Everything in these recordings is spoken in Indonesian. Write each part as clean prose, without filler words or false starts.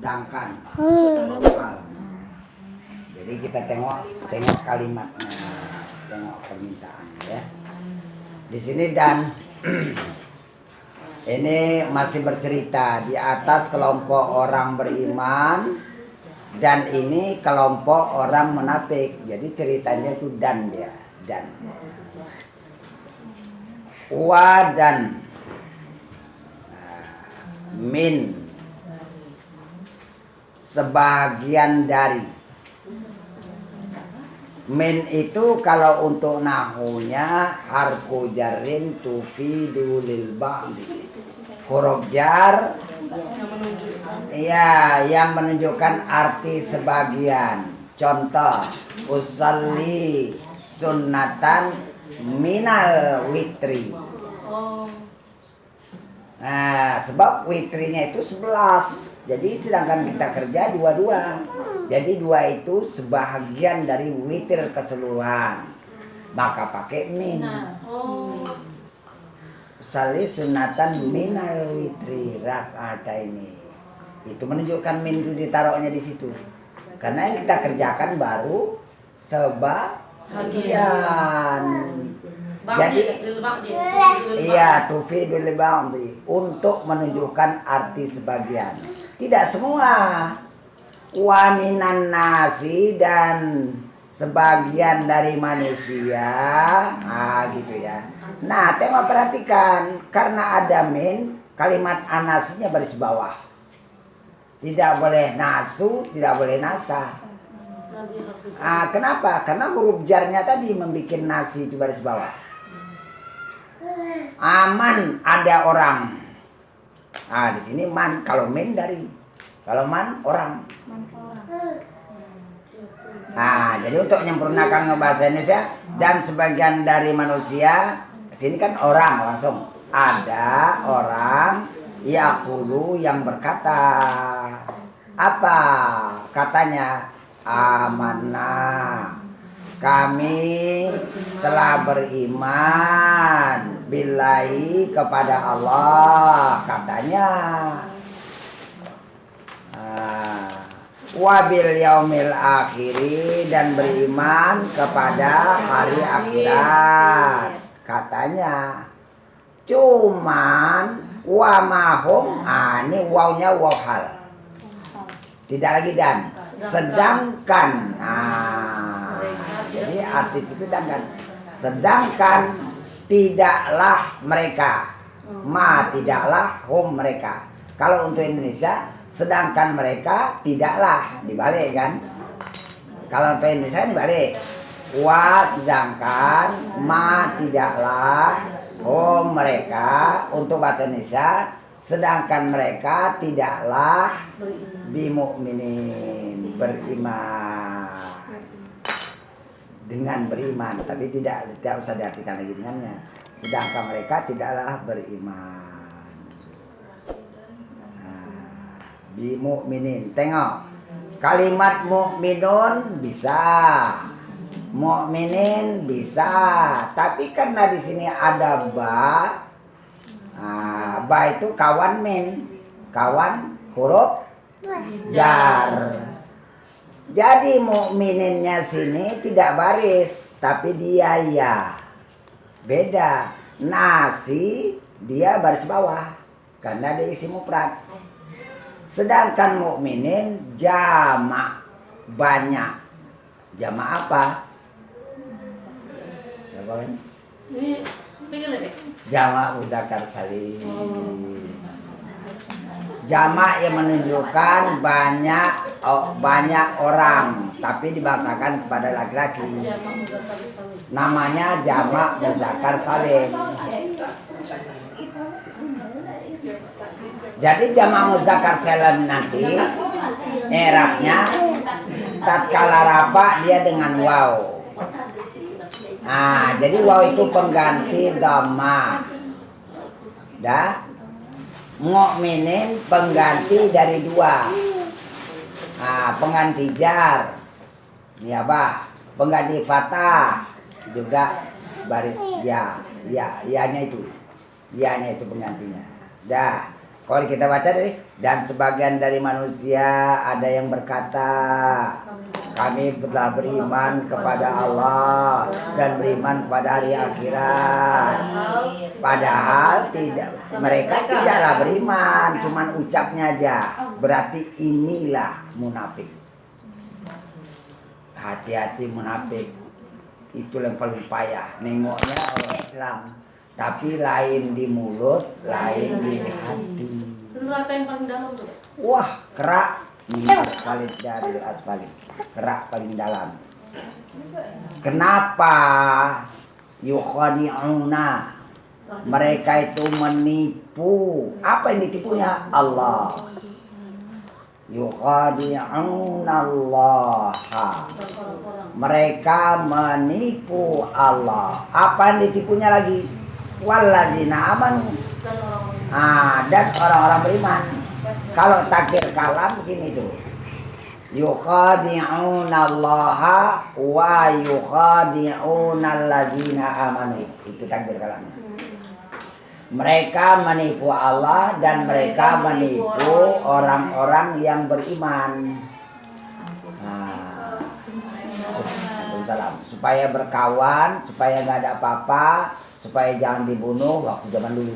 sedangkan lokal. Jadi kita tengok kalimatnya, tengok permintaannya ya. Di sini dan ini masih bercerita di atas kelompok orang beriman dan ini kelompok orang munafik. Jadi ceritanya itu dan dia dan wa dan min sebagian dari. Min itu kalau untuk nahunya harfu jarrin tufidu lil ba'di. Huruf jar ya yang menunjukkan arti sebagian. Contoh usalli sunnatan minal witri. Nah, sebab witrinya itu 11. Jadi sedangkan kita kerja 22. Jadi 2 itu sebahagian dari witir keseluruhan. Maka pakai min. Sali sunatan minal witri rak'ata ini. Itu menunjukkan min itu ditaruhnya di situ. Karena yang kita kerjakan baru sebahagian. Jadi iya tufidul ba'di untuk menunjukkan arti sebagian. Tidak semua. Wa minan nasi dan sebagian dari manusia. Nah gitu ya. Nah tema perhatikan. Karena ada min, kalimat anasinya baris bawah. Tidak boleh nasu, tidak boleh nasa. Kenapa? Karena huruf jarnya tadi membuat nasi itu baris bawah. Aman ada orang. Di sini man, kalau min dari, kalau man orang. Jadi untuk menyempurnakan bahasa Indonesia dan sebagian dari manusia, sini kan orang langsung. Ada orang yaqulu yang berkata. Apa katanya? Amanah. Kami telah beriman billahi kepada Allah katanya. Wabil yaumil akhiri dan beriman kepada hari akhirat katanya. Cuman wa mahum, ini wawnya waw hal. Tidak lagi dan. Sedangkan jadi artis itu sedangkan tidaklah mereka tidaklah hum mereka. Kalau untuk Indonesia sedangkan mereka tidaklah dibalik kan. Kalau untuk Indonesia dibalik. Wa sedangkan tidaklah hum mereka. Untuk bahasa Indonesia sedangkan mereka tidaklah bimu'minin beriman. Dengan beriman, tapi tidak usah diartikan lagi dengannya. Sedangkan mereka tidaklah beriman. Bimu'minin. Tengok. Kalimat mu'minun bisa. Mu'minin bisa. Tapi karena di sini ada ba. Ba itu kawan min. Kawan huruf jar. Jadi mukmininnya sini tidak baris, tapi dia ya. Beda. Nasi dia baris bawah karena dia isi mufrad. Sedangkan mukminin jamak banyak. Jamak apa? Jamak muzakkar salim. Jamak yang menunjukkan banyak orang, tapi dibahasakan kepada laki-laki. Namanya jamak muzakkar salim. Jadi jamak muzakkar salim nanti i'rabnya tatkala rafa dia dengan waw. Jadi waw itu pengganti dhamma. Mu'minin pengganti dari 2. Pengganti jar. Ini apa? Pengganti fathah. Juga baris ya. Ya-nya itu. Ya-nya itu penggantinya. Kalau kita baca dari dan sebagian dari manusia ada yang berkata, kami telah beriman kepada Allah dan beriman kepada hari akhirat. Padahal tidak, mereka tidaklah beriman, cuman ucapnya aja. Berarti inilah munafik. Hati-hati munafik. Itu yang paling payah. Nengoknya orang Islam, tapi lain di mulut, lain di hati. Neraka yang paling dalam tuh. Wah, kerak ini aspalit dari aspalit. Kerak paling dalam. Kenapa? Yukhadi'una. Mereka itu menipu. Apa yang ditipunya? Allah. Yukhadi'una Allah. Mereka menipu Allah. Apa yang ditipunya lagi? Walladzina amanu. Dan orang-orang beriman. Kalau takdir kalam begini tuh. Yukhadi'una Allah wa yukhadi'una alladzina amanu. Itu takdir kalamnya. Mereka menipu Allah dan mereka menipu orang-orang yang beriman. Supaya berkawan, supaya nggak ada apa-apa, supaya jangan dibunuh waktu zaman dulu.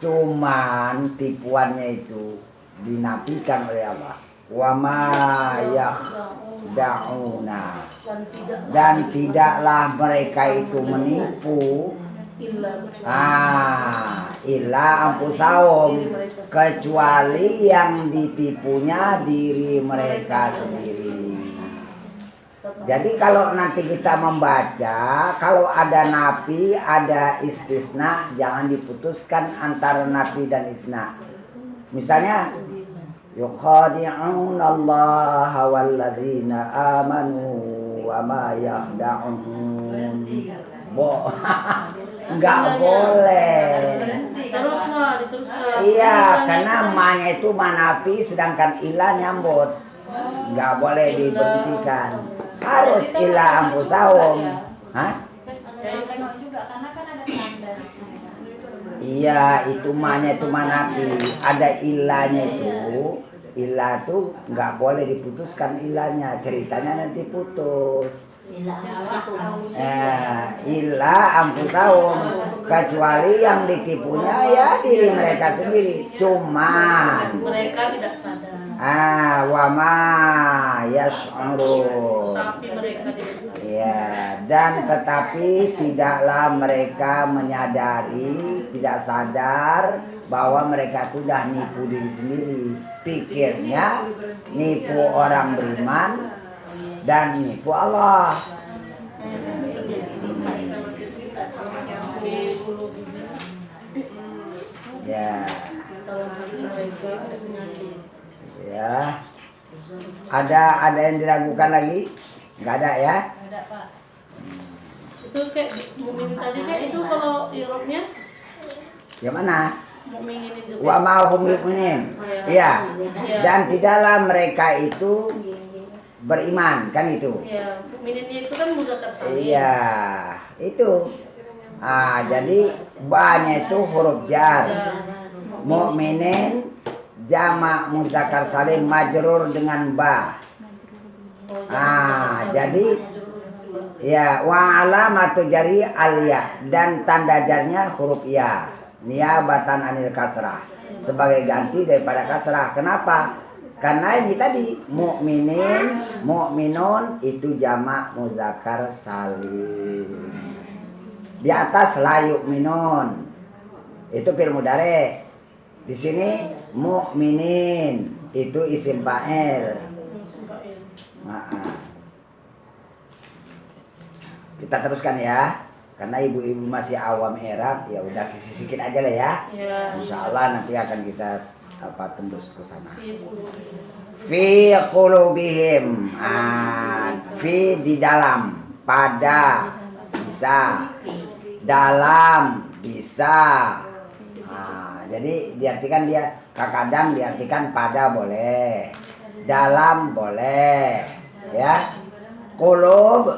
Cuman tipuannya itu dinafikan oleh Allah. Wa ma yakhda'una. Dan tidaklah mereka itu menipu illa ampusahum, kecuali yang ditipunya diri mereka sendiri. Jadi kalau nanti kita membaca, kalau ada nafi, ada istisna, jangan diputuskan antara nafi dan istisna. Misalnya, yukhadi'una Allah walladzina amanu wa ma yakhda'un. Enggak boleh. Diteruskan. Iya, karena ma-nya itu manafi sedangkan ilah nyambut. Enggak boleh diberhentikan. Harus ilah ampusahum. Hah? Iya, itu ma-nya itu manafi. Ada ilahnya itu. Ilah tuh enggak boleh diputuskan ilahnya. Ceritanya nanti putus. Ilah ampusahum, kecuali yang ditipunya ya diri mereka sendiri. Cuman mereka tidak sadar. Wama yash'urun. Tapi mereka tidak sadar. Ya, dan tetapi tidaklah mereka menyadari, tidak sadar bahwa mereka sudah nipu diri sendiri. Pikirnya nipu orang beriman dan nipu Allah. Ya. Ya. Ada yang diragukan lagi? Enggak ada ya? Ada, Pak. Itu kayak mukmin tadi kayak itu kalau Eropnya yang mana? mukminin itu. Wa ma'hum yu'minin. Iya. Dan tidaklah mereka itu beriman, kan itu. Iya, mukmininnya itu kan mudzakkar salim. Iya, itu. Jadi ba-nya itu huruf jar. Mukminin jamak mudzakkar salim majrur dengan ba. Jadi ya wa alamatu jari alya, dan tanda jarnya huruf ya. Niabatan anil kasrah, sebagai ganti daripada kasrah. Kenapa? Karena ini tadi mukminin, mukminun itu jamak mudzakkar salim. Di atas la yu'minun itu fi'il mudhari'. Di sini mukminin itu isim fa'il. Kita teruskan ya. Karena ibu-ibu masih awam Arab, ya udah sedikit aja lah ya. Insya Allah nanti akan kita tembus ke sana. Fi qulubihim, fi di dalam, pada bisa, dalam bisa. Jadi diartikan dia kadang diartikan pada boleh, dalam boleh, ya. Qulub,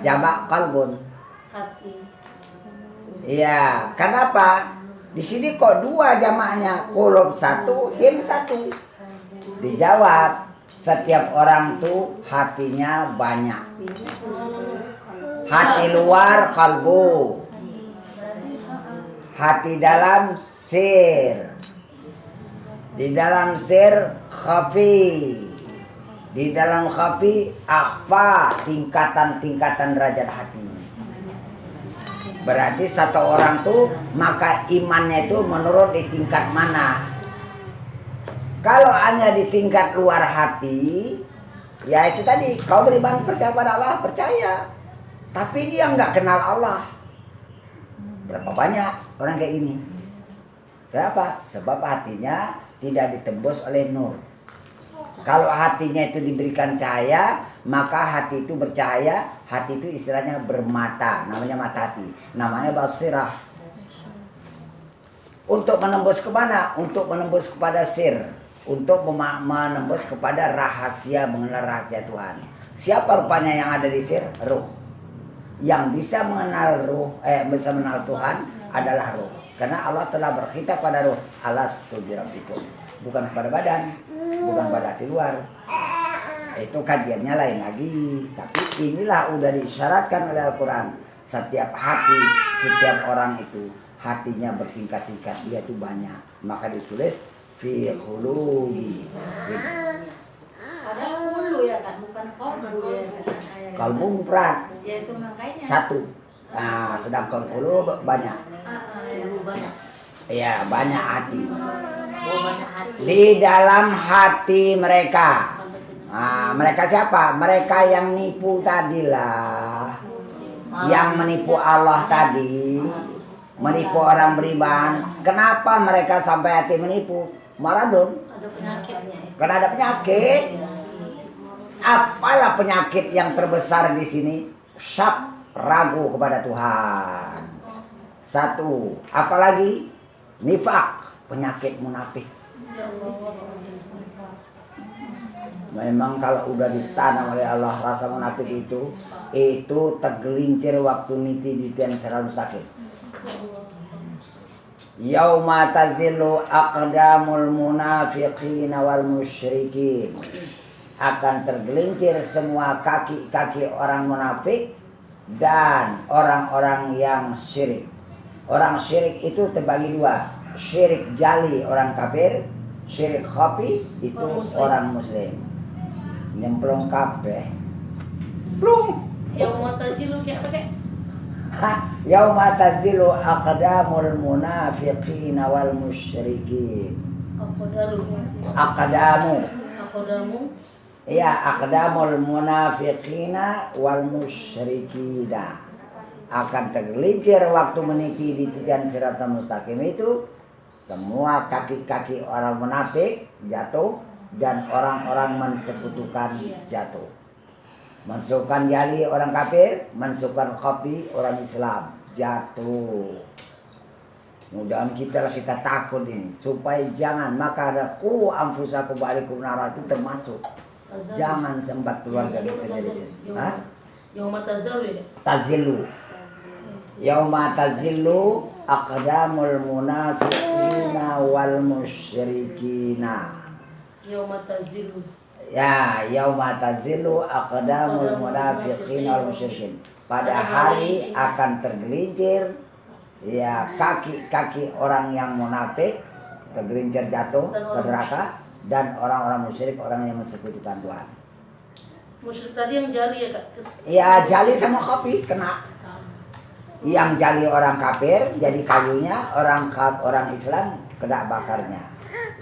jamak qalbun. Hati. Iya, kenapa? Di sini kok dua jamaahnya, qulub satu, him satu. Dijawab, setiap orang tuh hatinya banyak. Hati luar kalbu, hati dalam sir, di dalam sir khafi, di dalam khafi akhfa, tingkatan-tingkatan derajat hati. Berarti satu orang tuh maka imannya itu menurut di tingkat mana. Kalau hanya di tingkat luar hati, ya itu tadi, kau beriman percaya pada Allah, percaya. Tapi dia nggak kenal Allah. Berapa banyak orang kayak ini? Kenapa? Sebab hatinya tidak ditembus oleh nur. Kalau hatinya itu diberikan cahaya, maka hati itu bercahaya. Hati itu istilahnya bermata, namanya mata hati, namanya basirah. Untuk menembus ke mana? Untuk menembus kepada sir, untuk menembus kepada rahasia, mengenal rahasia Tuhan. Siapa rupanya yang ada di sir? Ruh. Yang bisa mengenal bisa mengenal Tuhan adalah ruh. Karena Allah telah berkhitab pada ruh, alastu birabbikum, bukan pada badan, bukan pada hati luar. Itu kajiannya lain lagi. Tapi inilah udah disyaratkan oleh Al-Quran. Setiap hati, setiap orang itu hatinya bertingkat-tingkat, dia itu banyak. Maka ditulis fi qulubi. Ada hulu ya kan, bukan kolbu ya kan. Kalbu mufrad. Ya itu makanya. Satu. Nah, sedangkan qulub banyak. Hulu banyak. Iya, banyak hati. Oh, banyak hati. Di dalam hati mereka. Nah, mereka siapa? Mereka yang nipu tadilah. Yang menipu Allah tadi. Menipu orang beriman. Kenapa mereka sampai hati menipu? Maradun. Ada penyakitnya. Karena ada penyakit. Apalah penyakit yang terbesar di sini? Syak, ragu kepada Tuhan. Satu. Apalagi? Nifak, penyakit munafik. Memang kalau udah ditanam oleh Allah rasa munafik itu tergelincir waktu niti di tian selalu sakit. Yauma tazilu aqdamul munafiqina wal musyrikin. Akan tergelincir semua kaki-kaki orang munafik dan orang-orang yang syirik. Orang syirik itu terbagi dua. Syirik jali orang kafir, syirik khafi itu orang muslim. Nyemplung kabeh. Plung. Yauma tazilu kayak apa kayak? Yauma tazilu aqdamul munafiqina wal musyrikin. Aqdamu. Ya, aqdamul munafiqina wal musyrikina. Akan tergelincir waktu meniti di tigan siratal mustaqim itu semua kaki-kaki orang munafik jatuh dan orang-orang mensekutukan jatuh. Mensukan jali orang kafir, mensukan khafi orang Islam jatuh. Mudah-mudahan kita takut ini supaya jangan, maka ada ku anfusakum ba'alikum nara itu termasuk. Jangan sempat keluarga kita dari sini. Yauma tazalu. Tazilu. Yauma tazilu aqdamul munafiqina wal musyrikina. Yauma tazilu. Ya, yauma tazilu aqdamul munafiqina wal musyrikin. Pada hari akan tergelincir ya kaki-kaki orang yang munafik tergelincir jatuh ke neraka dan orang-orang musyrik, orang yang mensekutukan Tuhan. Musyrik tadi yang jali ya Kak? Ya, jali sama khafi kena. Yang jali orang kafir jadi kayunya, orang Islam kena bakarnya.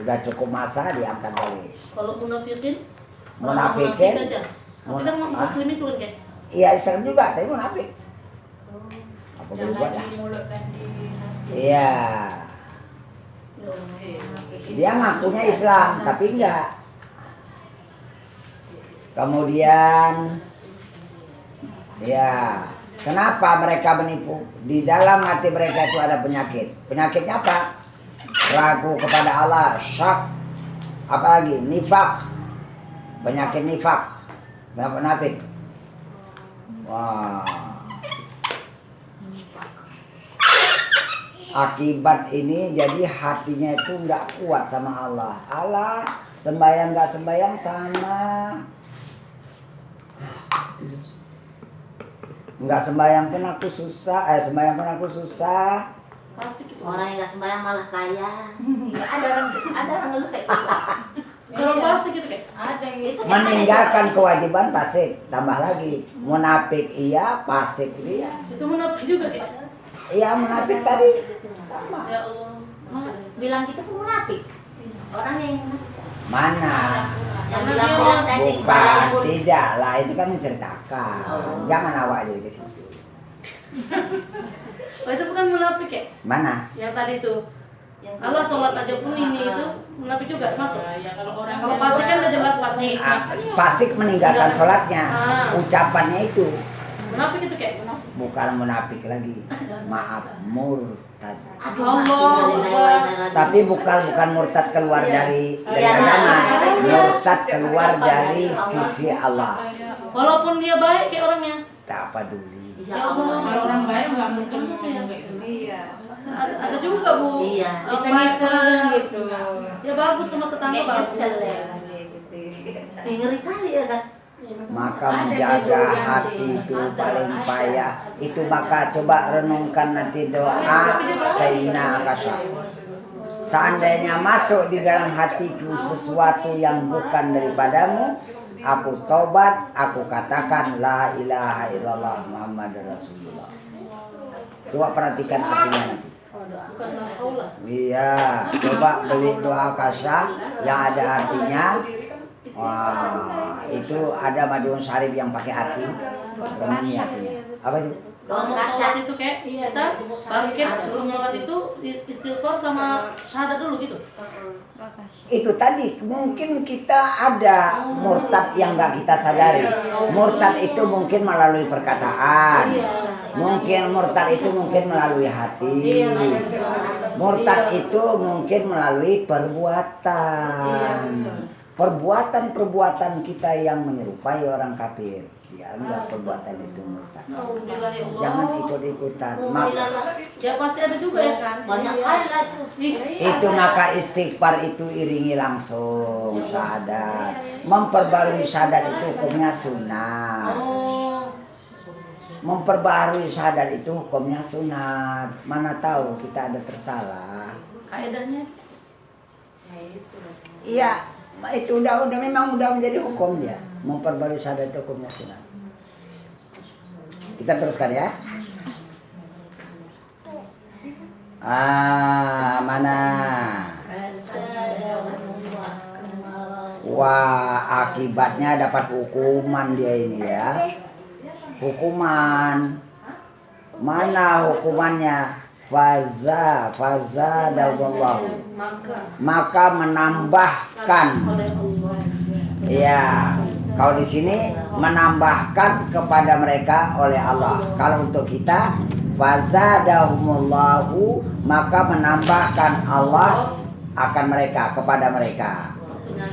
Udah cukup masa diangkat balik. Kalau munafikin? Munafikin aja. Tapi kan muslim itu kan kayak? Iya, Islam juga, tapi munafik. Apa boleh buat lah. Iya. Dia ngakunya Islam, tapi enggak. Kemudian ya, kenapa mereka menipu? Di dalam hati mereka itu ada penyakit. Penyakitnya apa? Ragu kepada Allah, syak, apalagi nifak. Penyakit nifak. Kenapa munafik? Wah. Akibat ini jadi hatinya itu nggak kuat sama Allah. Allah sembahyang nggak sembahyang sama. Nggak sembahyang pun aku susah. Sembahyang pun aku susah. Asik itu. Orang yang nggak sembahyang malah kaya. Ada orang lu kayak gitu. Kalau fasik gitu kayak Ada yang gitu. Meninggalkan kewajiban fasik. Tambah lagi munafik iya, fasik iya. itu munafik juga kayak. Iya munafik tadi. Sama. Ya Allah. Bilang gitu pun munafik. Orang yang Mana? yang Karena bilang dia bohong lihat- tadi Bukan, sembahyang pun. tidak lah itu kan menceritakan. Jangan awak jadi ke situ. Oh itu bukan munafik ya? Mana? Yang tadi itu. Allah sholat aja pun ini itu munafik juga masuk. Ya kalau orang Kalau fasik kan udah jelas fasik. Fasik meninggalkan sholatnya. Ah. Ucapannya itu Munafik itu kayak munafik. bukan munafik lagi. Maaf, murtad. Allah. Tapi bukan murtad keluar dari Iya. agama. Murtad keluar dari sisi Allah. Walaupun dia baik kayak orangnya. Tak peduli. Ya Allah. kalau orang baik nggak mungkin ngomong kayak gitu. Iya. Ada juga Bu. Iya. Iseng-iseng gitu. Ya bagus sama tetangga Kayak bagus. nyesel ya. Gitu. Ngeri kali ya kan. Maka menjaga hati itu paling payah. Itu maka coba renungkan nanti doa Sayyidina Akasha. Seandainya masuk di dalam hatiku sesuatu yang bukan daripadamu, aku tobat, aku katakan la ilaha illallah Muhammad Rasulullah. Coba perhatikan artinya nanti. Bukan Allah. Iya, coba beli doa Akasha yang ada artinya. Wah, itu ada Madiun Syarif yang pakai arti. Remuni artinya. Apa itu? Kalau mau sholat itu kayak kita bangkit sebelum sholat itu istighfar sama syahadat dulu gitu. Itu tadi mungkin kita ada murtad yang nggak kita sadari. Murtad itu mungkin melalui perkataan. Mungkin murtad itu mungkin melalui hati. Murtad itu mungkin melalui perbuatan. Perbuatan-perbuatan kita yang menyerupai orang kafir. Biarlah perbuatan itu murtad. Alhamdulillah ya Allah. Jangan ikut-ikutan. Maka Ya pasti ada juga ya kan. Banyak kali lah tuh. itu maka istighfar itu iringi langsung syahadat. Memperbarui syahadat itu hukumnya sunnah. Oh. Memperbarui syahadat itu hukumnya sunat. Mana tahu kita ada tersalah. Kaedahnya. Iya, itu udah memang udah menjadi hukum dia. Memperbarui syahadat itu hukumnya sunat. Kita teruskan ya. Mana? Wah, akibatnya dapat hukuman dia ini ya. Hukuman. Mana hukumannya? Faza dallallahu. Maka menambahkan. Ya, kalau di sini menambahkan kepada mereka oleh Allah. Kalau untuk kita fazadahumullahu, maka menambahkan Allah akan mereka kepada mereka.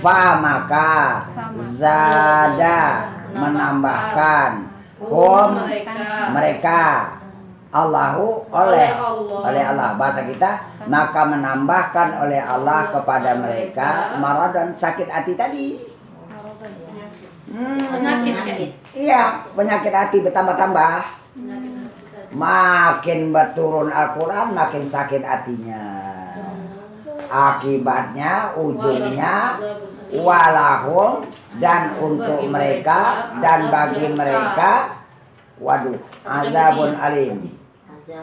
Fa maka zada menambahkan hum mereka Allahu oleh Allah. Bahasa kita maka menambahkan oleh Allah kepada mereka maradan sakit hati tadi. Penyakit kayak. Iya, penyakit hati bertambah-tambah. Makin berturun Al-Quran, makin sakit hatinya. Akibatnya, ujungnya, walahum, dan untuk mereka, dan bagi mereka, waduh, azabun alim.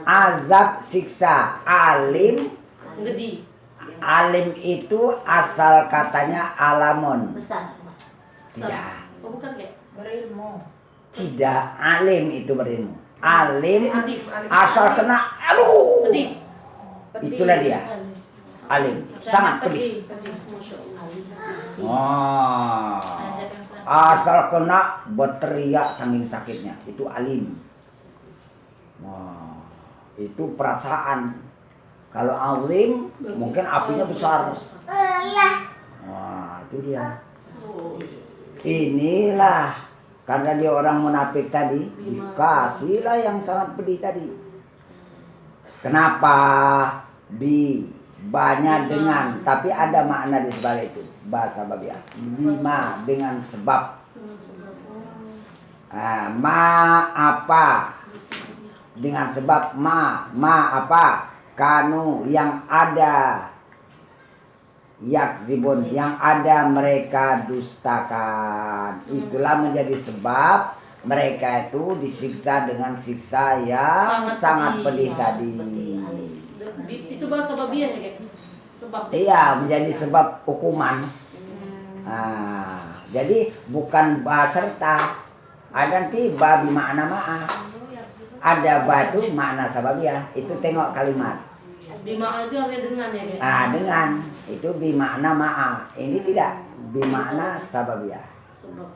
Azab siksa, alim. Gede. Alim itu asal katanya alamun. Besar. Tidak. Oh bukan kayak. Berilmu. Tidak, alim itu berilmu. Alim Adif. asal kena, aduh. Pedih. Itulah dia. Alim, sangat pedih. Masya Allah. Oh, asal kena berteriak saking sakitnya. Itu alim. Wah, itu perasaan. Kalau alim mungkin apinya besar. Wah, itu dia. Inilah karena dia orang munafik tadi, dikasihlah yang sangat pedih tadi. Kenapa banya dengan, tapi ada makna di sebalik itu. Bahasa babiah. Bima dengan sebab. Ma apa? Dengan sebab ma apa? Kanu yang ada. Yakzibun yang ada mereka dustakan. Itulah menjadi sebab mereka itu disiksa dengan siksa yang sangat pedih tadi. Itu bahasa babiah ya, kayak sebab. Iya, menjadi sebab hukuman. Jadi bukan ba serta. Ada nanti ba bimakna ma'a. Ada ba itu makna sababiah. Itu tengok kalimat. Bimakna itu artinya dengan ya, kayak. Dengan itu bimakna ma'a. Ini tidak bimakna sababiah. Sebab.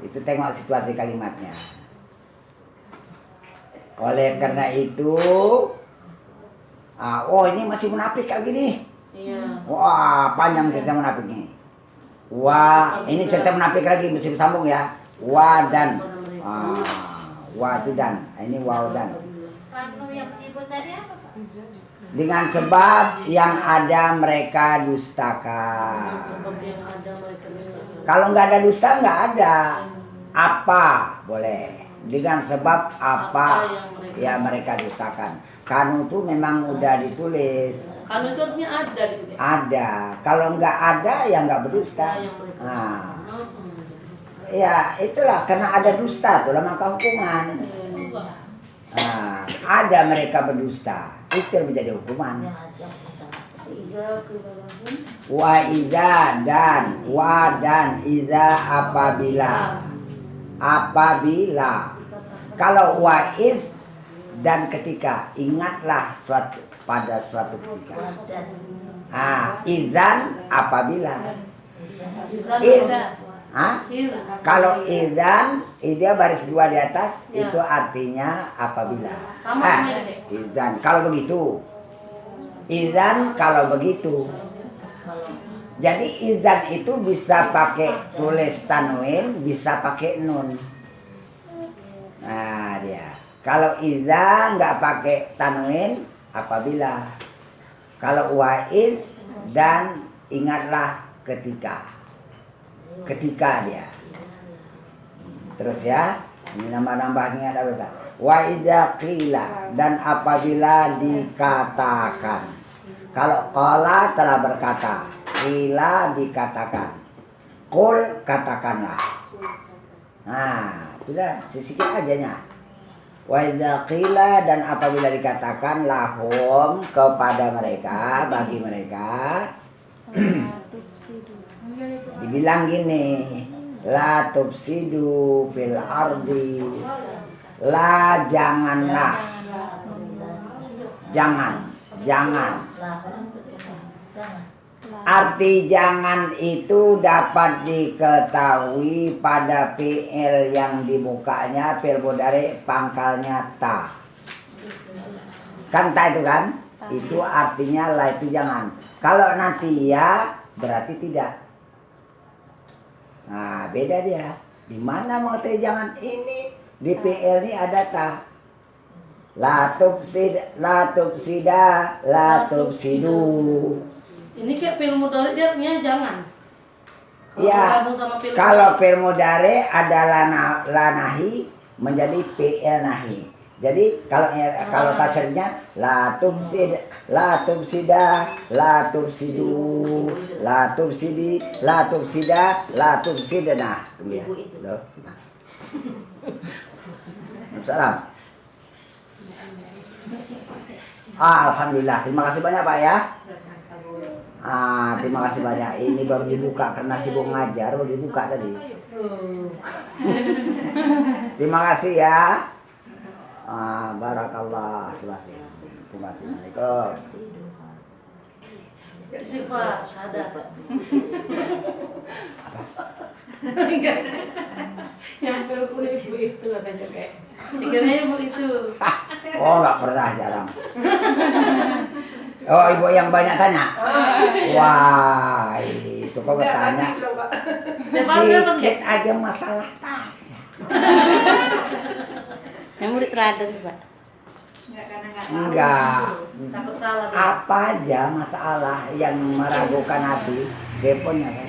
Itu tengok situasi kalimatnya. Oleh karena itu, oh ini masih munafik kayak gini. Iya. Wah, panjang cerita munafik ini. Wah, ini cerita munafik lagi mesti bersambung ya. Wa dan. Wa itu dan. Ini wa dan. Kanu yang sibuk tadi apa, Pak? Dengan sebab yang ada mereka dustakan. Sebab yang ada mereka dustakan. Kalau nggak ada dusta nggak ada. Apa boleh. Dengan sebab apa ya mereka dustakan. Kanu itu memang udah ditulis. Kanu itu artinya ada gitu ya. Ada. Kalau nggak ada ya nggak berdusta. Yang mereka Nah, dustakan. ya itulah karena ada dusta itulah maka hukuman. Nah, ada mereka berdusta itu yang menjadi hukuman. Wa iza dan iza apabila kalau waiz dan ketika ingatlah pada suatu ketika. Izan apabila. Kalau idan dia baris dua di atas ya. Itu artinya apabila. Sama Izan kalau begitu. Izan kalau begitu. Jadi izan itu bisa pakai tulis tanwin, bisa pakai nun. Nah dia. Kalau izan nggak pakai tanwin, apabila. Kalau waiz dan ingatlah ketika. Ketika dia. Terus ya, ini nambah ingat apa sah? Wa iza qila dan apabila dikatakan. Kalau qala telah berkata, qila dikatakan. Qul katakanlah. Nah, sudah sedikit aja nya. Wa iza qila dan apabila dikatakan lahum kepada mereka, bagi mereka dibilang gini, la tufsidu fil ardi, la janganlah, jangan. Arti jangan itu dapat diketahui pada fi'il yang dibukanya fi'il mudhari pangkalnya ta. Kan ta itu kan? Itu artinya la itu jangan. Kalau nanti ya berarti tidak. Nah, beda dia. Di mana mengetahui jangan ini? Di PL ini ada ta. La tufsidu. Ini kayak fi'il mudhari dia artinya jangan. Ya. Kalau fi'il mudhari ada lanahi menjadi PL nahi. Jadi kalau tasirnya la tufsida, la tufsida, la tufsidu, la tufsidi, la tufsida, la tufsidana. Tunggu ya. Loh. Salam. Alhamdulillah. Terima kasih banyak Pak ya. Terima kasih banyak. Ini baru dibuka karena sibuk ngajar, baru dibuka tadi. Terima kasih ya. Barakallah. Terima kasih. Assalamualaikum. Sifat syahadat. Yang telepon ibu itu katanya kayak. Dikiranya ibu itu. Oh, nggak pernah, jarang. Oh, ibu yang banyak tanya. Wah, itu kok bertanya. Sedikit aja masalah tanya. Yang murid teladan, Pak. Enggak. Takut salah. Apa aja masalah yang meragukan hati, teleponnya kan.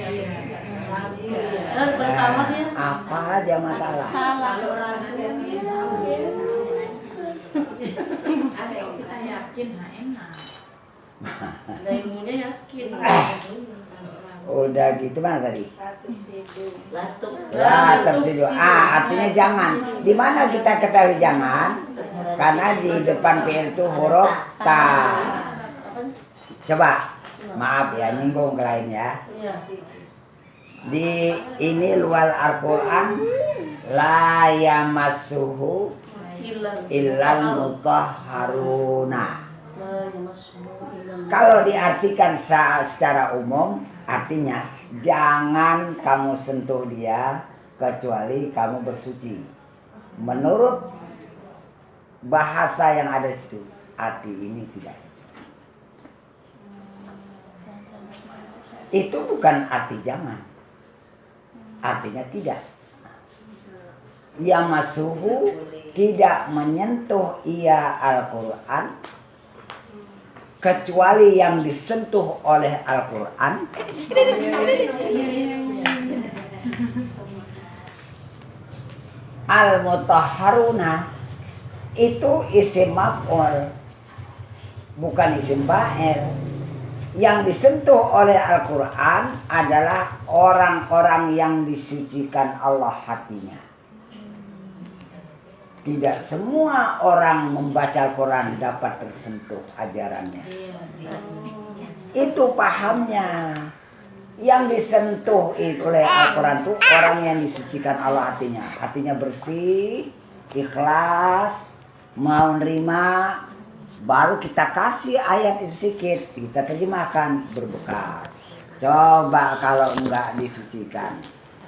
Bersalah ya. Apa aja masalah. Salah. Ada yang kita yakin, nah enak. Ada ilmunya yakin. Udah gitu mana tadi? Batuk. Tersidu. Artinya jangan. Di mana kita ketahui jangan? Karena di depan fi'il itu huruf ta. Coba, maaf ya nyinggung ke lain ya. Iya. Di ini luar Al-Quran la yamassuhu illal mutahharuna. Kalau diartikan secara umum, artinya jangan kamu sentuh dia kecuali kamu bersuci. Menurut bahasa yang ada di situ, arti ini tidak cocok. Itu bukan arti jangan, artinya tidak. Yamasuhu tidak menyentuh ia Al-Quran kecuali yang disentuh oleh Al-Quran. Al-mutahharuna itu isim maf'ul, bukan isim fa'il. Yang disentuh oleh Al-Quran adalah orang-orang yang disucikan Allah hatinya. Tidak semua orang membaca Al-Quran dapat tersentuh ajarannya. Itu pahamnya. Yang disentuh oleh Al-Quran itu orang yang disucikan Allah hatinya. Hatinya bersih, ikhlas, mau nerima. Baru kita kasih ayat itu sedikit, kita terjemahkan berbekas. Coba kalau enggak disucikan,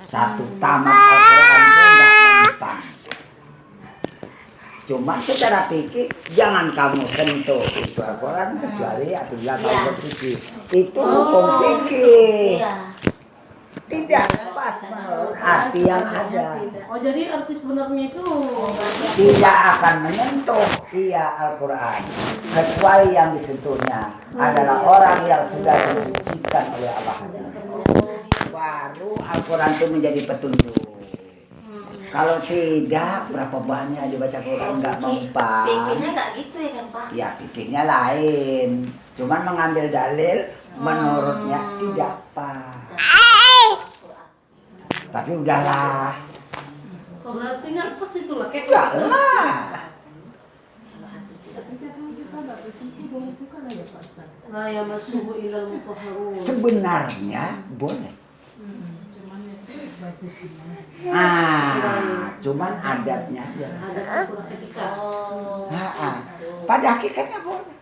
satu tamat Al-Quran itu enggak mempan. Cuma secara fikih jangan kamu sentuh itu Al-Quran kecuali apabila kamu bersuci. Itu hukum fikih. Tidak pas menurut arti yang ada. Oh jadi arti sebenarnya itu Tidak akan menyentuh ia Al-Quran kecuali yang disentuhnya adalah orang yang sudah disucikan oleh Allah. Baru Al-Quran itu menjadi petunjuk. Kalau tidak, berapa banyak dibaca Quran nggak mempan. Pikirnya nggak gitu ya kan Pak? Ya pikirnya lain. Cuman mengambil dalil menurutnya tidak pas. Tapi udahlah. oh, berarti nggak pas itu lah kayak Udahlah. la yamassuhu illal mutahharun. Sebenarnya boleh. Cuman adatnya aja. Ada surah ketika. Pada hakikatnya boleh.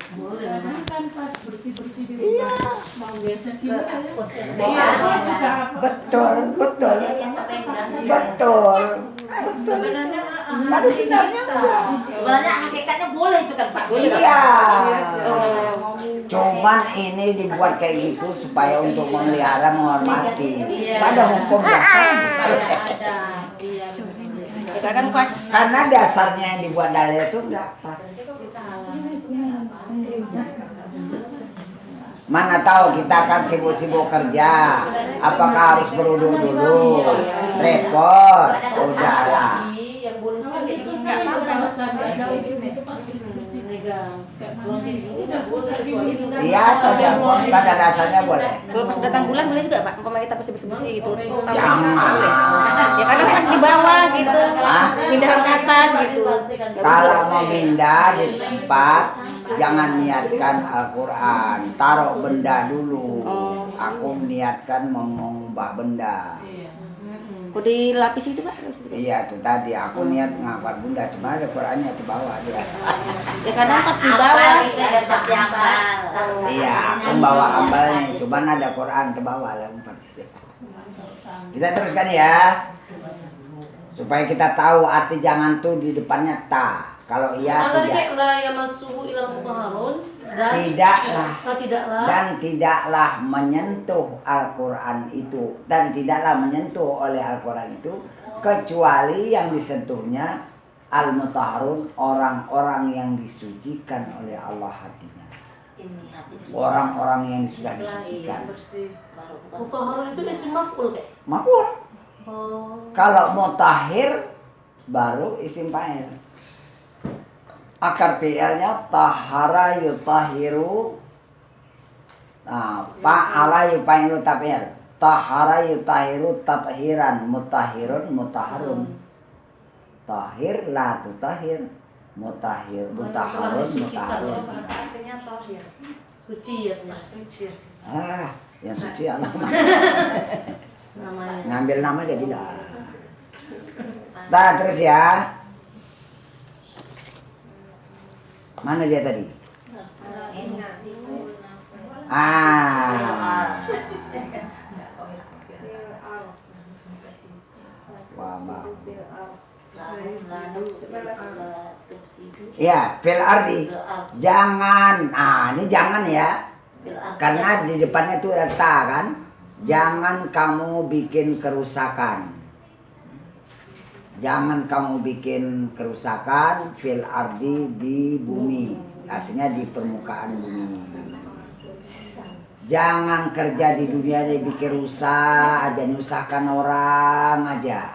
Boleh. Kan pas bersih-bersih di Iya. rumah, mau gesek gimana ya? Iya, Juga Betul, betul. yang kepegang. Betul. Betul. sebenarnya Ada sinarnya enggak? Sebenarnya hakikatnya boleh itu kan Pak? Iya. Cuman ini dibuat kayak gitu supaya untuk memelihara menghormati. Pada hukum dasar ada. Iya. Kita kan pas. karena dasarnya yang dibuat dalil itu enggak pas. Mana tahu kita kan sibuk-sibuk kerja, apakah harus beruduk dulu? Repot, udahlah. Yang boleh pakai Itu itu saya nggak juga pakai besar jauh ini itu pasti bersih. Iya, pada dasarnya boleh. Kalau pas datang bulan boleh juga Pak, umpama kita pasti bersih-bersih gitu. Jangan. Ya karena pas di bawah gitu, pindahan ke atas gitu. Kalau mau pindah di tempat, jangan niatkan Al-Quran, taruh benda dulu. Aku niatkan mengubah benda. Kok dilapis itu Pak? Iya tuh tadi aku niat ngapal bunda, cuma ada Qurannya di bawah aja. Ya kadang pas di bawah. Itu ada pasti amal. Iya, aku bawa ambalnya, cuma ada Quran ke bawah lah. Kita teruskan ya, supaya kita tahu arti jangan tuh di depannya ta. Kalau iya tadi kayak tidak. la yamassuhu illal mutahharun dan Tidaklah. Dan tidaklah menyentuh Al-Quran itu, dan tidaklah menyentuh oleh Al-Quran itu kecuali yang disentuhnya Al-mutahharun, orang-orang yang disucikan oleh Allah hatinya. Ini hati. Orang-orang yang sudah disucikan. Baru bukan. Mutahharun itu isim maf'ul kayak. Maf'ul. Oh. Kalau mutahhir baru isim fa'il. Akar fi'ilnya tahara yutahhiru. Nah, fa'ala yufa'ilu taf'il. Tahara yutahhiru tathiran, mutahhirun mutahharun. Tahir la tutahhir. Mutahhir mutahharun mutahharun. Artinya tohir. Suci ya. Suci. Ah, yang suci Allah Namanya. ngambil nama jadi dah. Nah, terus ya. Mana dia tadi? Ah. Wama. Ya, fil ardi. Jangan. Ah, ini jangan ya. Karena di depannya tuh ada ta kan. Jangan kamu bikin kerusakan. Jangan kamu bikin kerusakan fil ardi di bumi. Artinya di permukaan bumi. Jangan kerja di dunia ini bikin rusak aja, nyusahkan orang aja.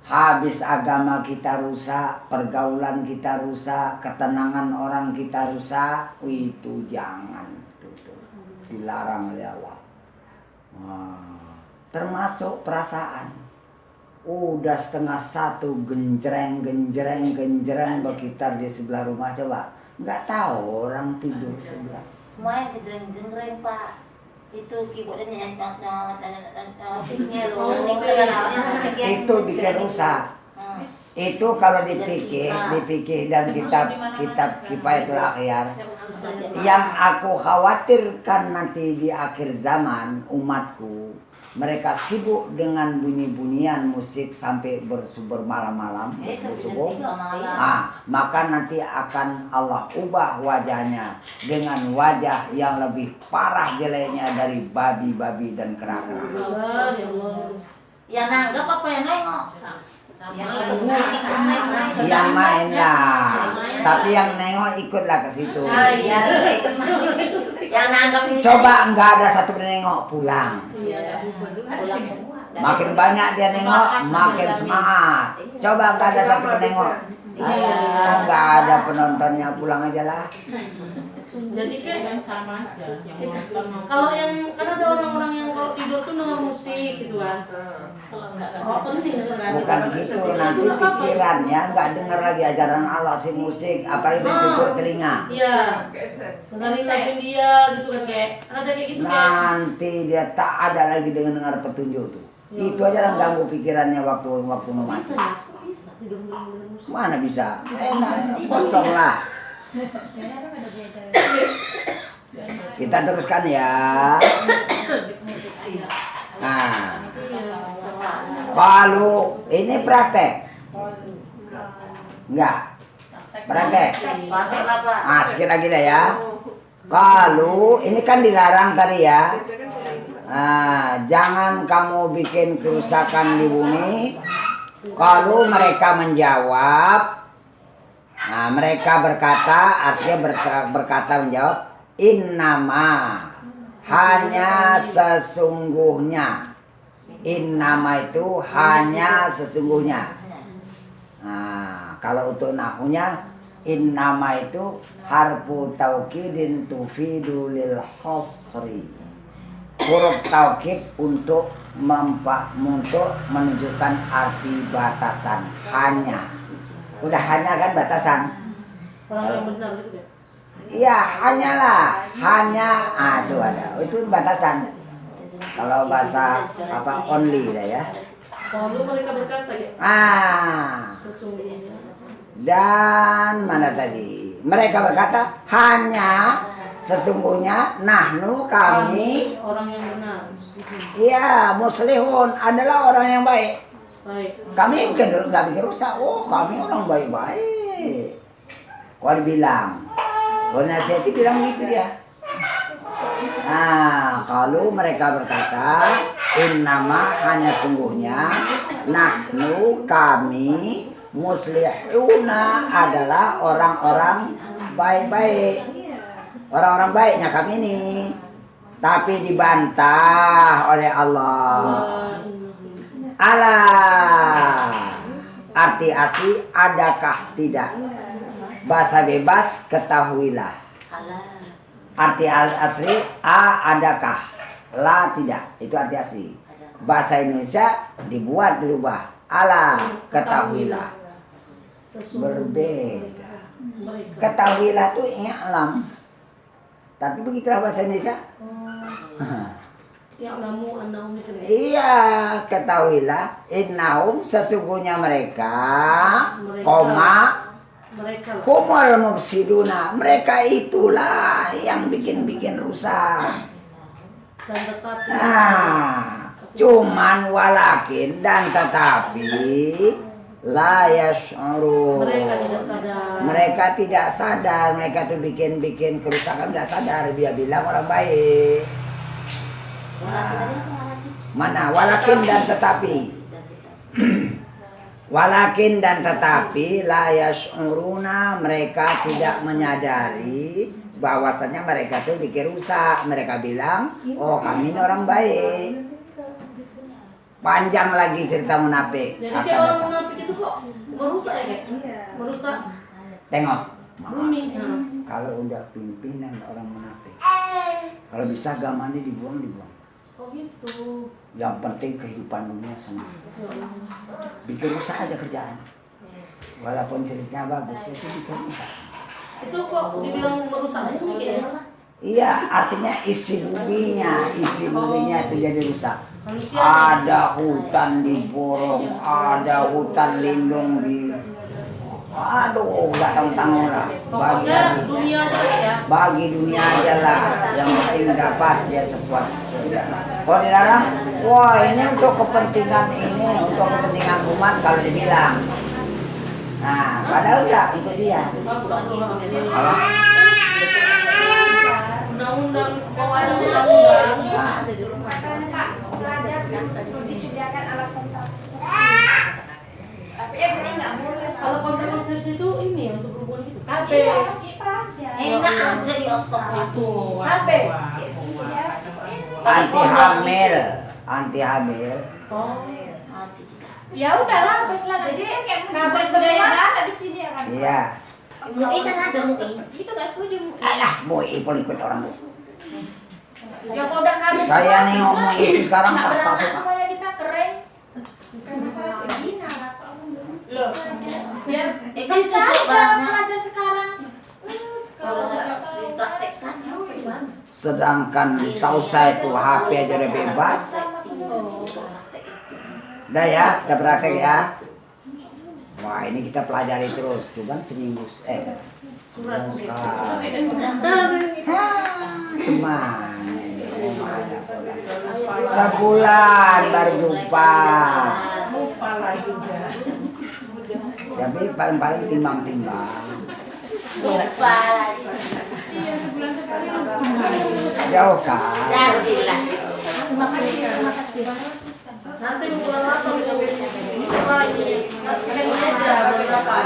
Habis agama kita rusak, pergaulan kita rusak, ketenangan orang kita rusak, itu jangan. Tuh. Dilarang oleh Allah. Wah, termasuk perasaan. Udah 1:30 genjreng berkitar di sebelah rumah, coba. Nggak tahu orang tidur sebelah. Main kejeng-jeng Pak. Itu keyboardnya nyot Itu bikin rusak. Itu kalau dipikir dan kitab Kifayatul Akhyar. Yang aku khawatirkan nanti di akhir zaman umatku, mereka sibuk dengan bunyi-bunyian musik sampai bermalam-malam, subuh. Nah, maka nanti akan Allah ubah wajahnya dengan wajah yang lebih parah jeleknya dari babi-babi dan kera-kera. Allah, ya Allah. Yang nanggap apa yang nengok? Yang main lah, tapi yang nengok ikutlah ke situ. Yang nanggap ini. Coba nggak ada satu nengok pulang. Pulang semua. Makin banyak dia nengok, makin semangat. Coba nggak ada satu penengok. Nggak ada penontonnya, pulang aja lah. Jadi kayak Yang sama aja. Yang nonton. kalau yang kan ada orang-orang yang kalau tidur tuh denger musik gitu kan. Oh, penting denger kan. Bukan gitu, nanti pikirannya nggak dengar lagi ajaran Allah si musik, apalagi ditutup telinga. Iya. Dengerin lagu dia gitu kan kayak. Kan ada kayak gitu kayak. Nanti dia tak ada lagi dengar petunjuk tuh. Itu aja yang ganggu pikirannya waktu mau mati. Bisa ya? Bisa tidur denger musik. Mana bisa? Enak, kosong lah. Kita teruskan ya. Nah, kalau ini praktek, enggak praktek. Pakai lah Pak. Ah, sedikit lagi dah ya. Kalau ini kan dilarang tadi ya. Jangan kamu bikin kerusakan di bumi. Kalau mereka menjawab, nah mereka berkata, artinya berkata menjawab, innama, hanya sesungguhnya. Innama itu hanya sesungguhnya. Nah, kalau untuk nahunya, innama itu harfu taukidin tufidu lil khosri. Huruf taukid untuk menunjukkan arti batasan. Hanya. Udah hanya kan batasan. Orang yang benar gitu ya. Iya, hanyalah. Hanya, itu ada. Itu batasan. Kalau bahasa apa only lah ya. Lalu mereka berkata ya. Sesungguhnya. Dan mana tadi? Mereka berkata hanya sesungguhnya nahnu kami. Orang yang benar. Iya, muslihun adalah orang yang baik. Baik. Kami bukan nggak bikin rusak. Oh, kami orang baik-baik. Kalau dibilang, kalau nasihati bilang gitu dia. Nah, kalau mereka berkata innama hanya sungguhnya nahnu kami Muslihuna adalah orang-orang baik-baik. Orang-orang baiknya kami ini. Tapi dibantah oleh Allah. Allah. Arti asli adakah tidak? Bahasa bebas ketahuilah. Arti asli adakah? La tidak. Itu arti asli. Bahasa Indonesia dirubah. Ala ketahuilah. Berbeda. Ketahuilah itu i'lam. Tapi begitulah bahasa Indonesia. Ya'lamu annahum Iya, ketahuilah innahum sesungguhnya mereka koma mereka humul mufsiduna, mereka itulah yang bikin rusak. dan tetapi Cuman walakin dan tetapi la yash'urun. Mereka tidak sadar, mereka tuh bikin kerusakan tidak sadar. Dia bilang orang baik. Mana walakin dan tetapi. Walakin dan tetapi la yash'uruna, mereka tidak menyadari bahwasanya mereka tuh bikin rusak. Mereka bilang, "Oh, kami ini orang baik." Panjang lagi cerita munafik. Jadi kayak orang munafik itu kok merusak ya kayak? Merusak Tengok. bumi. Kalau udah pimpinan orang munafik, kalau bisa agamanya dibuang. Oh gitu. Yang penting kehidupan dunia senang. Bikin rusak aja kerjaan. Walaupun ceritanya bagus, itu bikin rusak. Itu kok dibilang merusak itu kayaknya? Iya, artinya isi buminya itu jadi rusak. Manusia Ada hutan diborong, ada hutan lindung di, aduh, nggak tahu lah. pokoknya dunia aja lah ya. Bagi dunia aja lah, yang penting dapat ya sepuasnya. Kalau dilarang, wah ini untuk kepentingan ini, untuk kepentingan umat kalau dibilang. Nah, padahal enggak untuk dia. Apa? Undang-undang, mau ada undang-undang. Disediakan alat kontrasepsi. Tapi ini nggak boleh. Kalau kontrasepsi itu ini ya, untuk berhubungan gitu. Iya, masih pelajar. Enak aja ya astagfirullah. KB. Anti hamil. Oh. Ya udahlah, habis lah. Jadi KB semua ada di sini ya kan. Iya. MUI kan ada MUI. Itu nggak setuju MUI. Alah, boy, ikut orang. Ya kalau udah KB Saya nih ngomong itu sekarang nggak pas berangkat masuk. semuanya kita kering. Bukan masalah begini loh. Ya, bisa aja pelajar sekarang. Kalau dipraktekkan gimana? Sedangkan tahu saya tuh HP aja udah bebas. Udah ya, kita praktek ya. Wah, ini kita pelajari terus. Cuman seminggu Surat sekali. Cuman sebulan baru jumpa. Tapi paling timbang-timbang. Lupa lagi. Jauh kan? Alhamdulillah. Terima kasih. Nanti bulan 8 kita lagi. Kan ini aja berapa?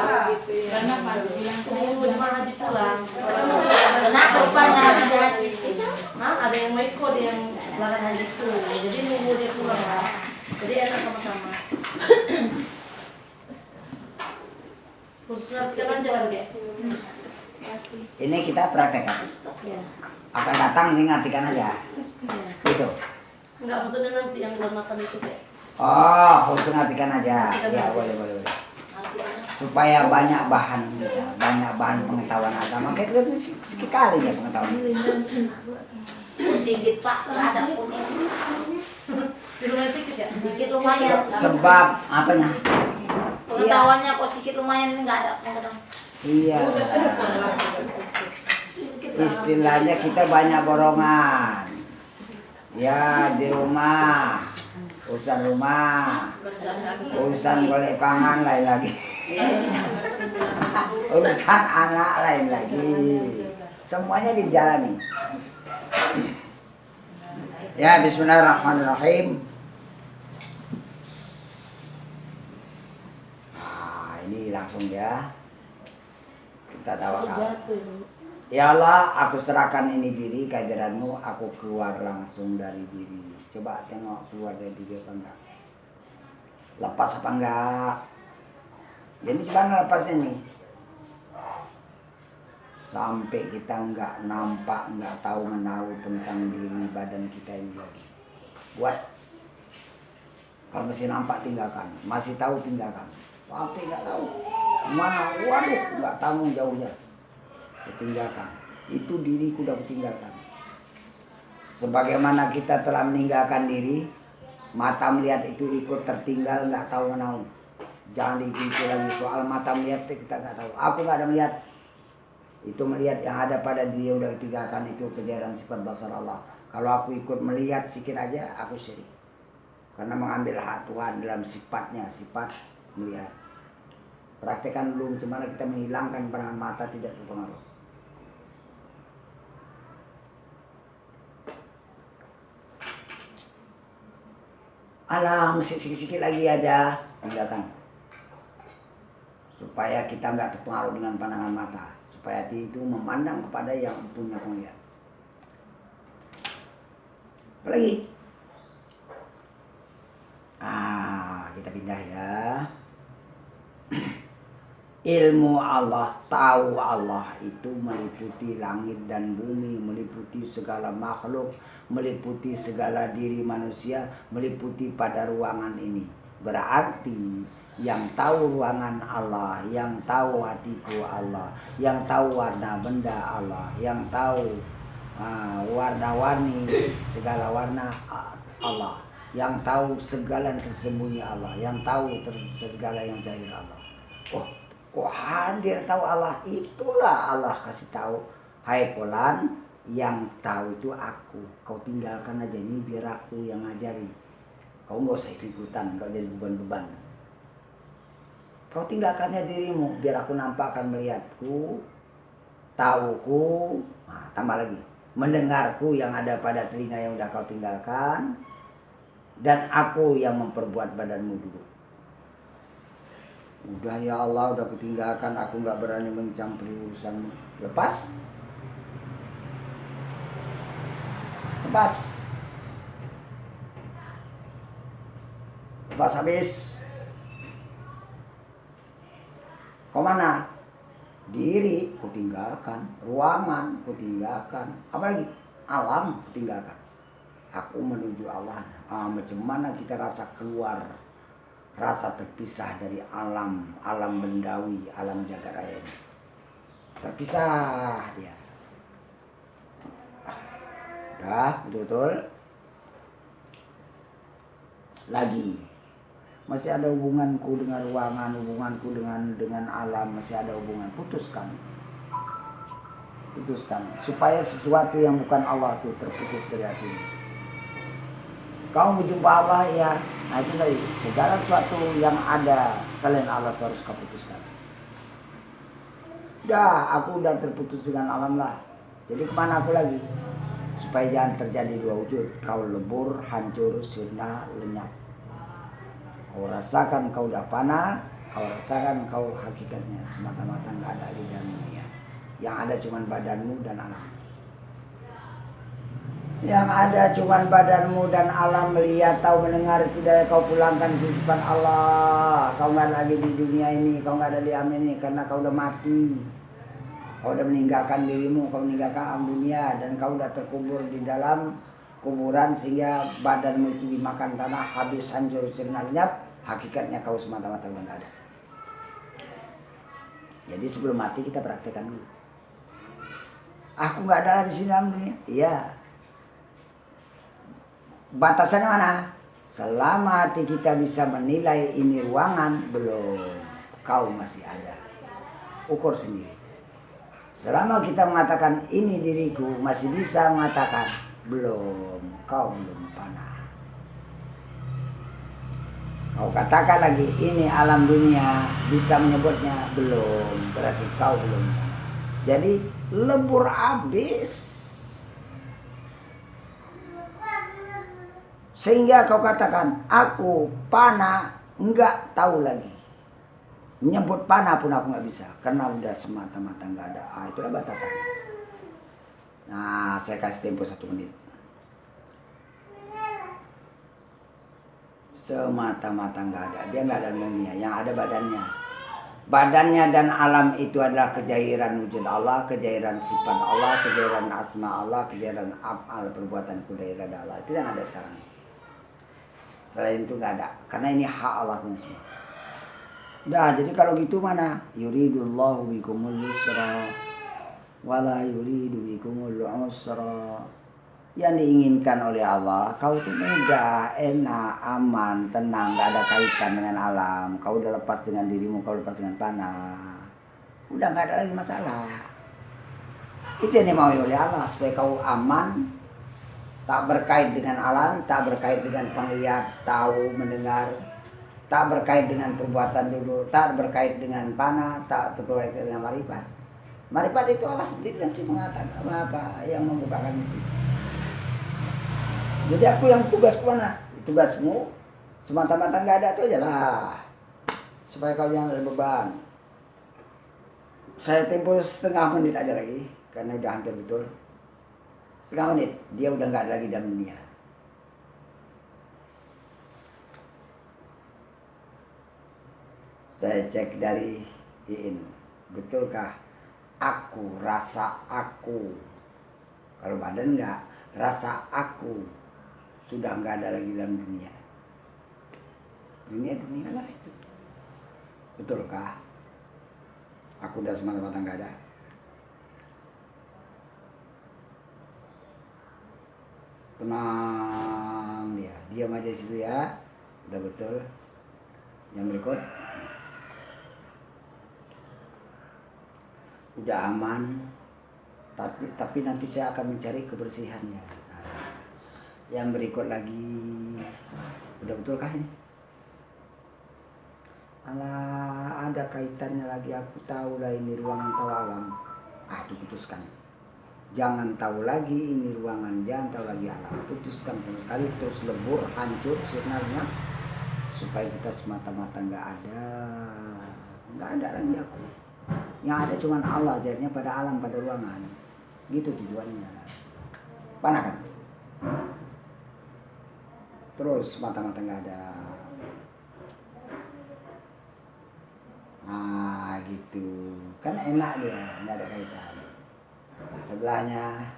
Tunggu jemaah haji pulang. Kenapa rupanya ada haji? Ada yang mau ikut yang belakang haji itu. Jadi nunggu dia pulang lah. Jadi enak sama-sama. Khusus latihan aja kan kayak. Ini kita praktekkan. Ya. Akan datang nih ngartikan aja. Gitu. Enggak, maksudnya nanti yang udah makan itu kayak. Oh, khusus ngartikan aja. Ya, boleh. Supaya banyak bahan pengetahuan agama. Kayak itu sekali ya pengetahuan. Sedikit Pak, nggak ada kuning. Lumayan sedikit ya? Sedikit lumayan. Sebab apanya? Pengetahuannya kok sedikit lumayan ini nggak ada pengetahuan. Iya. Istilahnya kita banyak borongan. Ya di rumah, urusan rumah, urusan golek pangan lain lagi. Urusan anak lain lagi. Semuanya dijalani. Ya, bismillahirrahmanirrahim. Nah, ini langsung ya. Kita tawakal. Ya Allah, aku serahkan ini diri kehadiranmu, aku keluar langsung dari diri. Coba tengok keluar dari diri apa enggak. Lepas apa enggak? Jadi gimana lepasnya nih? Sampai kita enggak nampak, enggak tahu menahu tentang diri badan kita ini lagi. Buat. Kalau masih nampak tinggalkan, masih tahu tinggalkan. Sampai enggak tahu. Mana? Waduh, enggak tahu jauhnya. Tinggalkan. Itu diriku udah kutinggalkan. Sebagaimana kita telah meninggalkan diri, mata melihat itu ikut tertinggal, nggak tahu menahu. Jangan diikuti lagi soal mata melihat kita nggak tahu. Aku nggak ada melihat. Itu melihat yang ada pada diri udah ditinggalkan, itu kejadian sifat basar Allah. Kalau aku ikut melihat sikit aja, aku syirik. Karena mengambil hak Tuhan dalam sifatnya, sifat melihat. Praktekkan dulu bagaimana kita menghilangkan pandangan mata tidak terpengaruh. Alam sikit-sikit lagi ada, tinggalkan. Supaya kita nggak terpengaruh dengan pandangan mata. Supaya hati itu memandang kepada yang punya penglihat. Apa lagi? Kita pindah ya. Ilmu Allah, tahu Allah itu meliputi langit dan bumi, meliputi segala makhluk, meliputi segala diri manusia, meliputi pada ruangan ini. Berarti yang tahu ruangan Allah, yang tahu hatiku Allah, yang tahu warna benda Allah, yang tahu warna-warni segala warna Allah, yang tahu segala yang tersembunyi Allah, yang tahu segala yang zahir Allah. Oh hadir tahu Allah, itulah Allah kasih tahu, hai Fulan, yang tahu itu aku, kau tinggalkan aja ini biar aku yang ngajari. Kau nggak usah ikutan, kau jadi beban-beban. Kau tinggalkannya dirimu, biar aku nampakkan melihatku, tahuku, tambah lagi, mendengarku yang ada pada telinga yang udah kau tinggalkan, dan aku yang memperbuat badanmu duduk. Udah ya Allah, udah kutinggalkan, aku nggak berani mencampuri urusanmu. Lepas. Lepas. Lepas habis. Kau mana? Diri kutinggalkan, ruangan kutinggalkan, apa lagi? Alam kutinggalkan. Aku menuju Allah. Macam mana kita rasa keluar, rasa terpisah dari alam bendawi, alam jagat raya ini. Terpisah dia. Udah, betul-betul. Lagi. Masih ada hubunganku dengan ruangan, hubunganku dengan alam, masih ada hubungan. Putuskan. Putuskan. Supaya sesuatu yang bukan Allah itu terputus dari hati. Kau berjumpa Allah ya. Nah itu tadi, segala sesuatu yang ada selain Allah itu harus kau putuskan. Aku udah terputus dengan alam lah. Jadi kemana aku lagi? Supaya jangan terjadi dua wujud. Kau lebur, hancur, sirna, lenyap. Kau rasakan kau udah panah, kau rasakan kau hakikatnya semata-mata nggak ada di dalam dunia. Yang ada cuma badanmu dan alam. Yang ada cuma badanmu dan alam, melihat, tahu, mendengar, itu daya kau pulangkan ke sifat Allah. Kau nggak lagi di dunia ini, kau nggak ada di alam ini karena kau udah mati. Kau udah meninggalkan dirimu, kau meninggalkan alam dunia dan kau udah terkubur di dalam kuburan sehingga badanmu itu dimakan tanah, habis, hancur, sirna, lenyap. Hakikatnya kau semata-mata udah nggak ada. Jadi sebelum mati kita praktekkan dulu. Aku nggak ada di sini dalam dunia. Iya. Batasannya mana? Selama hati kita bisa menilai ini ruangan, belum. Kau masih ada. Ukur sendiri. Selama kita mengatakan ini diriku, masih bisa mengatakan belum. Kau belum panah. Kau katakan lagi ini alam dunia, bisa menyebutnya belum. Berarti kau belum panah. Jadi lebur habis. Sehingga kau katakan, aku panah, enggak tahu lagi. Menyebut panah pun aku nggak bisa karena udah semata-mata nggak ada. Itulah batasannya. Nah, saya kasih tempo 1 menit. Semata-mata nggak ada. Dia nggak ada dunia. Yang ada badannya. Badannya dan alam itu adalah kejairan wujud Allah, kejairan sifat Allah, kejairan asma Allah, kejairan af'al perbuatan kudairan Allah. Itu yang ada sekarang. Selain itu nggak ada. Karena ini hak Allah punya semua. Udah, jadi kalau gitu mana? Yuridullahu bikumul yusra wala yuridu bikumul usra. Yang diinginkan oleh Allah, kau tuh mudah, enak, aman, tenang, gak ada kaitan dengan alam. Kau udah lepas dengan dirimu, kau lepas dengan panah. Udah gak ada lagi masalah. Itu yang dimau oleh Allah, supaya kau aman, tak berkait dengan alam, tak berkait dengan penglihat, tahu, mendengar, tak berkait dengan perbuatan dulu, tak berkait dengan panah, tak berkait dengan marifat. Marifat itu Allah sendiri yang mengatakan apa yang membukakan itu. Jadi aku yang tugas mana? Tugasmu semata-mata nggak ada itu aja lah, supaya kau jangan ada beban. Saya tempo setengah menit aja lagi, karena udah hampir betul. Setengah menit, dia udah nggak ada lagi dalam dunia. Saya cek dari IIN, betulkah aku, rasa aku? Kalau badan enggak, rasa aku sudah enggak ada lagi dalam dunia. Dunia lah situ. Betulkah? Aku udah semata-mata enggak ada. Tenang dia, diam aja di situ ya. Udah betul. Yang berikut. Udah aman, tapi nanti saya akan mencari kebersihannya. Nah, yang berikut lagi, udah betulkah ini? Alah, ada kaitannya lagi, aku tahu lah ini ruangan tahu alam. Itu putuskan. Jangan tahu lagi ini ruangan, jangan tahu lagi alam. Putuskan sama sekali, terus lebur, hancur, sirnanya, supaya kita semata-mata nggak ada lagi aku. Yang ada cuma Allah, jadinya pada alam, pada ruangan. Gitu tujuannya. Panah kan? Terus mata-mata nggak ada. Gitu. Kan enak dia, nggak ada kaitan. Sebelahnya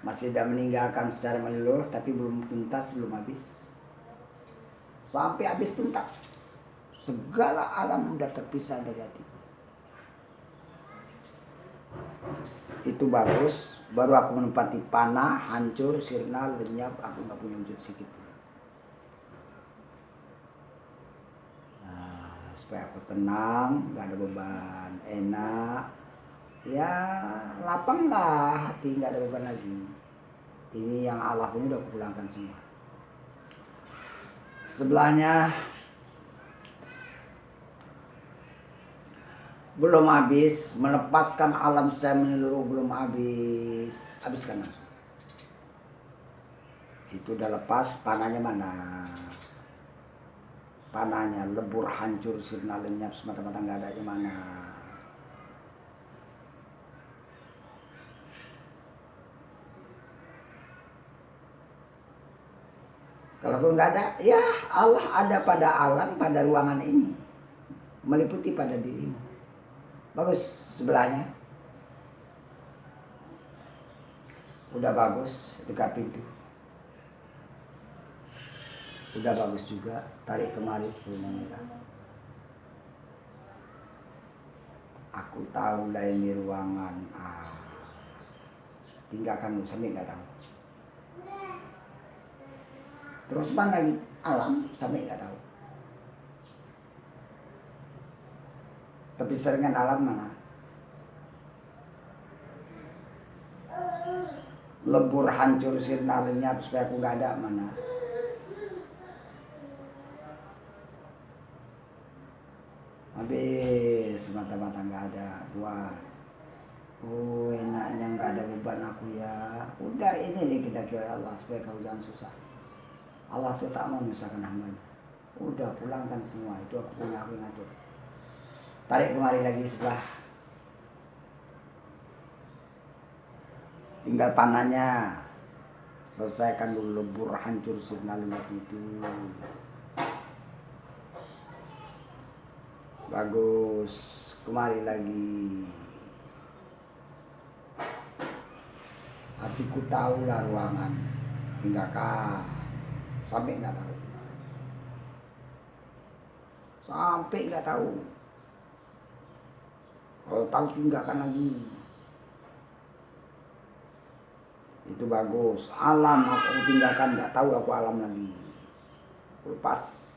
masih sudah meninggalkan secara menyeluruh, tapi belum tuntas, belum habis. Sampai habis tuntas. Segala alam udah terpisah dari hati. Itu bagus. Baru aku menempati panah, hancur, sirna, lenyap. Aku gak punya wujud sedikit. Nah, supaya aku tenang, gak ada beban, enak. Ya, lapang lah hati, gak ada beban lagi. Ini yang Allah punya udah aku pulangkan semua. Sebelahnya belum habis, melepaskan alam saya menyeluruh belum habis. Habiskan langsung. Itu udah lepas, panahnya mana? Panahnya lebur, hancur, sirna, lenyap, semata-mata nggak ada aja mana? Kalau pun nggak ada, ya Allah ada pada alam, pada ruangan ini, meliputi pada dirimu. Bagus sebelahnya. Udah bagus, dekat pintu. Udah bagus juga, tarik kemari sebenarnya. Aku tahu lah ini ruangan. Tinggalkan lu sampai nggak tahu. Terus mana lagi alam sampai nggak tahu. Tapi seringan alam mana? Lebur, hancur, sirna, lenyap, supaya aku gak ada mana? Habis, semata-mata gak ada. Buat. Oh, enaknya gak ada beban aku ya. Udah, ini nih kita kira Allah, supaya kau jangan susah. Allah tuh tak mau menyusahkan hambanya. Udah pulangkan semua, itu aku punya, aku yang ngatur. Tarik kemari lagi sebelah. Tinggal panahnya. Selesaikan dulu lebur, hancur sirna lenyap itu. Bagus. Kemari lagi. Hatiku tahulah ruangan. Tinggalkan. Sampai nggak tahu. Sampai nggak tahu. Kalau tahu tinggalkan lagi. Itu bagus. Alam aku tinggalkan, nggak tahu aku alam lagi. Lepas.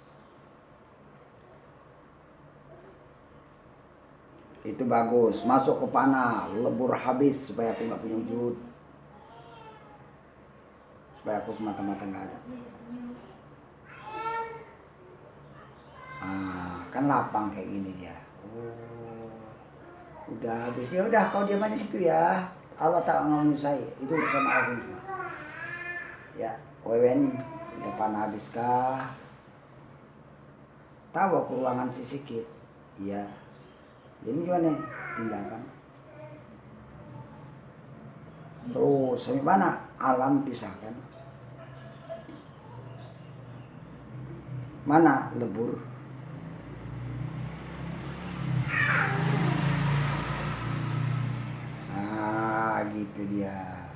Itu bagus. Masuk ke panah, lebur habis supaya aku nggak punya wujud. Supaya aku semata-mata nggak ada. Kan lapang kayak gini dia. Oh, udah habis ya, udah kau diam di situ ya. Allah tak mau menyusai, itu urusan Allah semua. Ya, Wewen depan habiskah? Tahu aku ruangan si sikit. Iya. Jadi gimana? Tinggalkan. Terus sampai mana? Alam pisahkan. Mana lebur? Gitu dia.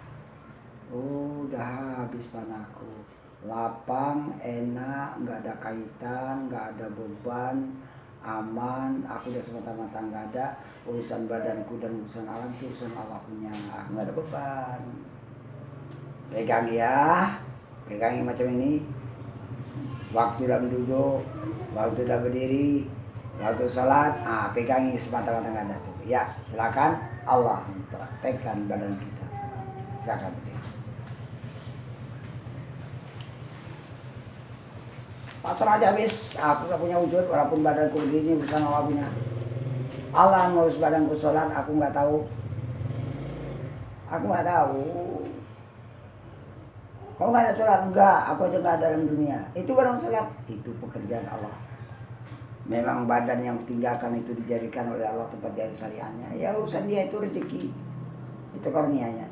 Udah habis panahku. Lapang, enak, nggak ada kaitan, nggak ada beban, aman. Aku udah semata-mata nggak ada urusan badanku dan urusan alam itu urusan Allah punya. Aku nggak ada beban. Pegang ya, pegang yang macam ini. Waktu udah duduk, waktu udah berdiri, waktu sholat, pegangi semata-mata nggak ada tuh. Ya, silakan. Allah mempraktekkan badan kita. Silakan berdiri. Pasrah aja habis. Aku gak punya wujud, walaupun badanku begini urusan Allah punya. Allah ngurus badanku sholat, aku nggak tahu. Aku nggak tahu. Kau nggak ada sholat? Enggak, aku aja nggak ada dalam dunia. Itu barang sholat, itu pekerjaan Allah. Memang badan yang tinggalkan itu dijadikan oleh Allah tempat jari syariahnya. Ya urusan dia, itu rezeki. Itu karunianya.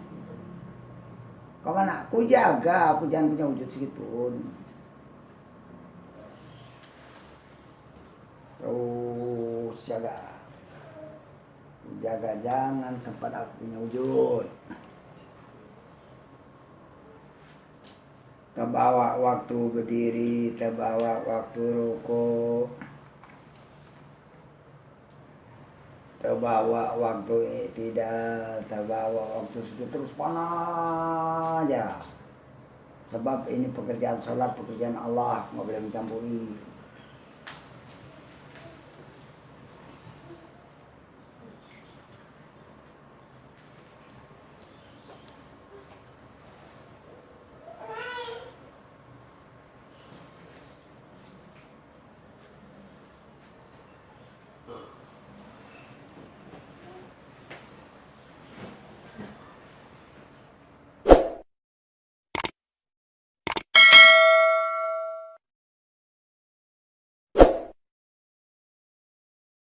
Kau mana? Aku jaga, aku jangan punya wujud sedikit pun. Terus jaga. Jaga jangan sempat aku punya wujud. Terbawa waktu berdiri, terbawa waktu ruku. Terbawa waktu tidak, terbawa waktu sujud, terus panah aja. Sebab ini pekerjaan sholat, pekerjaan Allah, nggak boleh mencampuri.